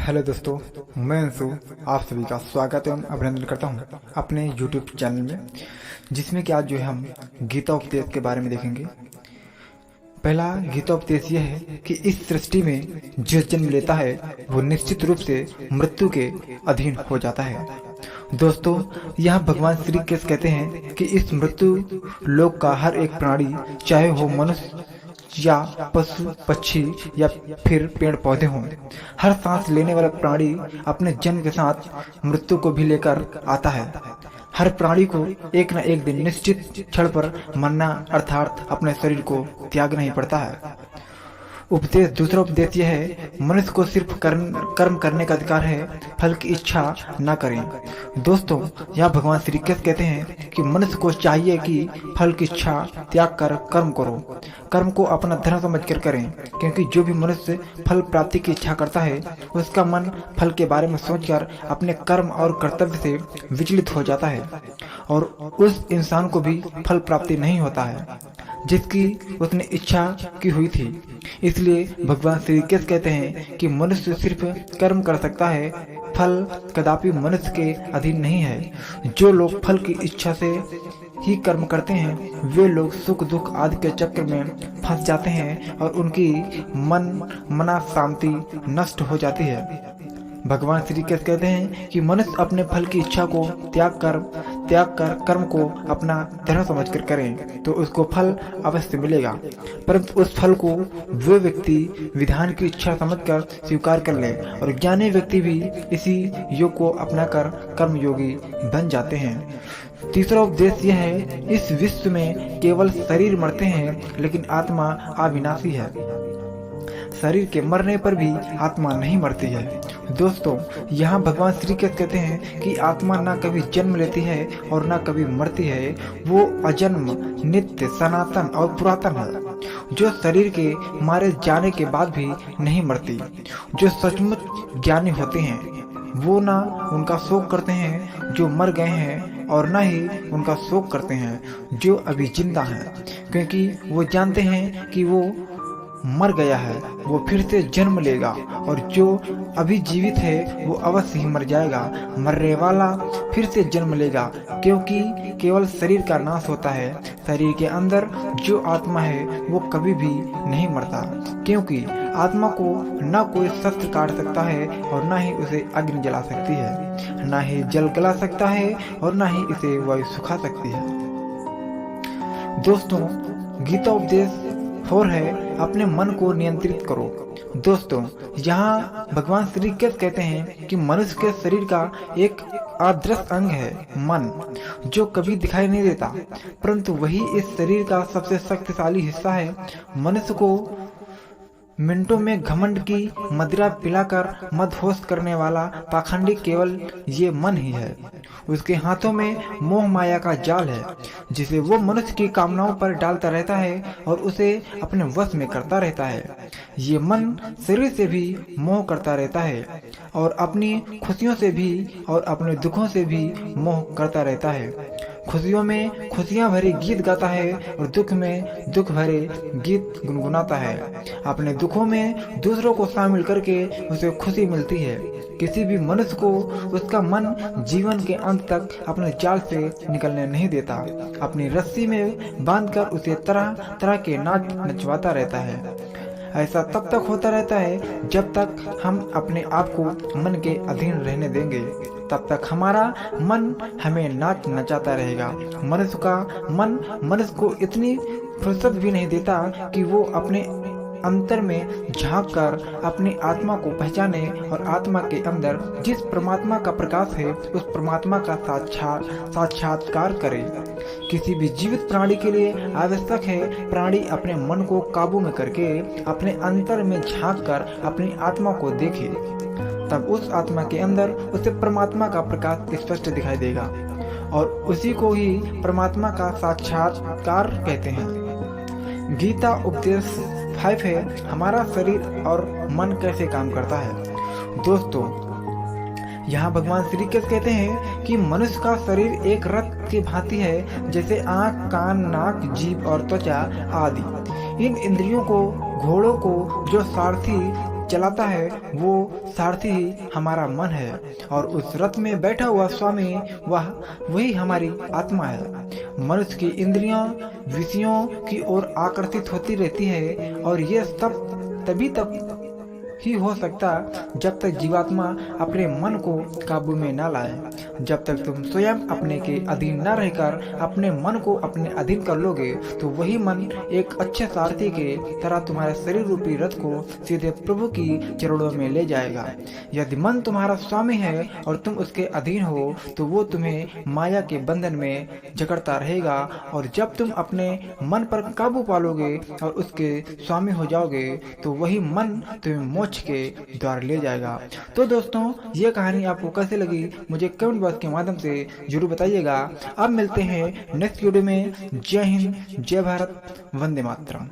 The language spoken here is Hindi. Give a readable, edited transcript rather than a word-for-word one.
हेलो दोस्तों, मैं अंशु आप सभी का स्वागत एवं अभिनंदन करता हूं अपने YouTube चैनल में, जिसमें कि आज जो है हम गीता उपदेश के बारे में देखेंगे। पहला गीता उपदेश यह है कि इस सृष्टि में जो जन्म लेता है वो निश्चित रूप से मृत्यु के अधीन हो जाता है। दोस्तों, यहाँ भगवान श्री कृष्ण कहते हैं कि इस मृत्यु लोक का हर एक प्राणी, चाहे हो मनुष्य या पशु पक्षी या फिर पेड़ पौधे हों, हर सांस लेने वाला प्राणी अपने जन्म के साथ मृत्यु को भी लेकर आता है। हर प्राणी को एक न एक दिन निश्चित क्षण पर मरना अर्थात अपने शरीर को त्यागना ही पड़ता है। दूसरा उपदेश यह है, मनुष्य को सिर्फ कर्म करने का अधिकार है, फल की इच्छा न करें। दोस्तों, यहाँ भगवान श्री कृष्ण कहते हैं कि मनुष्य को चाहिए कि फल की इच्छा त्याग कर कर्म करो, कर्म को अपना धर्म समझकर करें, क्योंकि जो भी मनुष्य फल प्राप्ति की इच्छा करता है उसका मन फल के बारे में सोचकर अपने कर्म और कर्तव्य से विचलित हो जाता है और उस इंसान को भी फल प्राप्ति नहीं होता है जिसकी उसने इच्छा की हुई थी। इसलिए भगवान श्री कृष्ण कहते हैं कि मनुष्य सिर्फ कर्म कर सकता है, फल कदापि मनुष्य के अधीन नहीं है। जो लोग फल की इच्छा से ही कर्म करते हैं वे लोग सुख दुख आदि के चक्र में फंस जाते हैं और उनकी मना शांति नष्ट हो जाती है। भगवान श्री कृष्ण कहते हैं कि मनुष्य अपने फल की इच्छा को त्याग कर कर्म को अपना धर्म समझकर करें तो उसको फल अवश्य मिलेगा, परंतु उस फल को वो व्यक्ति विधान की इच्छा समझकर स्वीकार कर ले और ज्ञानी व्यक्ति भी इसी योग को अपनाकर कर्म योगी बन जाते हैं। तीसरा उपदेश यह है, इस विश्व में केवल शरीर मरते हैं लेकिन आत्मा अविनाशी है। शरीर के मरने पर भी आत्मा नहीं मरती है। दोस्तों, यहाँ भगवान श्री कृष्ण कहते हैं कि आत्मा ना कभी जन्म लेती है और ना कभी मरती है, वो अजन्म नित्य सनातन और पुरातन है, जो शरीर के मारे जाने के बाद भी नहीं मरती। जो सचमुच ज्ञानी होते हैं वो ना उनका शोक करते हैं जो मर गए हैं और ना ही उनका शोक करते हैं जो अभी जिंदा हैं, क्योंकि वो जानते हैं कि वो मर गया है, वो फिर से जन्म लेगा और जो अभी जीवित है वो अवश्य ही मर जाएगा। मरने वाला फिर से जन्म लेगा, क्योंकि केवल शरीर का नाश होता है। शरीर के अंदर जो आत्मा है वो कभी भी नहीं मरता, क्योंकि आत्मा को न कोई शस्त्र काट सकता है और न ही उसे अग्नि जला सकती है, न ही जल गला सकता है और न ही इसे वायु सुखा सकती है। दोस्तों, गीता उपदेश 4 है, अपने मन को नियंत्रित करो। दोस्तों, यहाँ भगवान श्री कृष्ण कहते हैं कि मनुष्य के शरीर का एक अदृश्य अंग है मन, जो कभी दिखाई नहीं देता, परंतु वही इस शरीर का सबसे शक्तिशाली हिस्सा है। मनुष्य को मिनटों में घमंड की मदिरा पिलाकर मदहोश करने वाला पाखंडी केवल ये मन ही है। उसके हाथों में मोह माया का जाल है, जिसे वो मनुष्य की कामनाओं पर डालता रहता है और उसे अपने वश में करता रहता है। ये मन शरीर से भी मोह करता रहता है और अपनी खुशियों से भी और अपने दुखों से भी मोह करता रहता है। खुशियों में खुशियां भरे गीत गाता है और दुख में दुख भरे गीत गुनगुनाता है। अपने दुखों में दूसरों को शामिल करके उसे खुशी मिलती है। किसी भी मनुष्य को उसका मन जीवन के अंत तक अपने जाल से निकलने नहीं देता, अपनी रस्सी में बांधकर उसे तरह तरह के नाच नचवाता रहता है। ऐसा तब तक होता रहता है जब तक हम अपने आप को मन के अधीन रहने देंगे, तब तक हमारा मन हमें नाच नचाता रहेगा। मनुष्य का मन मनुष्य को इतनी फुर्सत भी नहीं देता कि वो अपने अंतर में झांक कर अपनी आत्मा को पहचाने और आत्मा के अंदर जिस परमात्मा का प्रकाश है उस परमात्मा का साक्षात्कार करे। किसी भी जीवित प्राणी के लिए आवश्यक है प्राणी अपने मन को काबू में करके अपने अंतर में झांक कर अपनी आत्मा को देखे, तब उस आत्मा के अंदर उसे परमात्मा का प्रकाश स्पष्ट दिखाई देगा और उसी को ही परमात्मा का साक्षात्कार कहते हैं। गीता उपदेश 5 है, हमारा शरीर और मन कैसे काम करता है। दोस्तों, यहाँ भगवान श्री कृष्ण कहते हैं कि मनुष्य का शरीर एक रथ की भांति है, जैसे आँख, कान, नाक, जीभ और त्वचा आदि। इन इंद्रियों को, घोड़ों को जो सारथी चलाता है वो सारथी ही हमारा मन है, और उस रथ में बैठा हुआ स्वामी वही हमारी आत्मा है। मनुष्य की इंद्रियां विषयों की ओर आकर्षित होती रहती है, और ये सब तभी तक ही हो सकता जब तक जीवात्मा अपने मन को काबू में ना लाए। जब तक तुम स्वयं अपने के अधीन न रहकर अपने मन को अपने अधीन कर लोगे, तो वही मन एक अच्छे सारथी के तरह तुम्हारे शरीर रूपी रथ को सीधे प्रभु की चरणों में ले जाएगा। यदि मन तुम्हारा स्वामी है और तुम उसके अधीन हो, तो वो तुम्हें माया के बंधन में जकड़ता रहेगा, और जब तुम अपने मन पर काबू पालोगे और उसके स्वामी हो जाओगे, तो वही मन तुम्हें मोक्ष के द्वार ले जाएगा। तो दोस्तों, ये कहानी आपको कैसे लगी मुझे कमेंट बॉक्स के माध्यम से जरूर बताइएगा। अब मिलते हैं नेक्स्ट वीडियो में। जय हिंद, जय भारत, वंदे मातरम।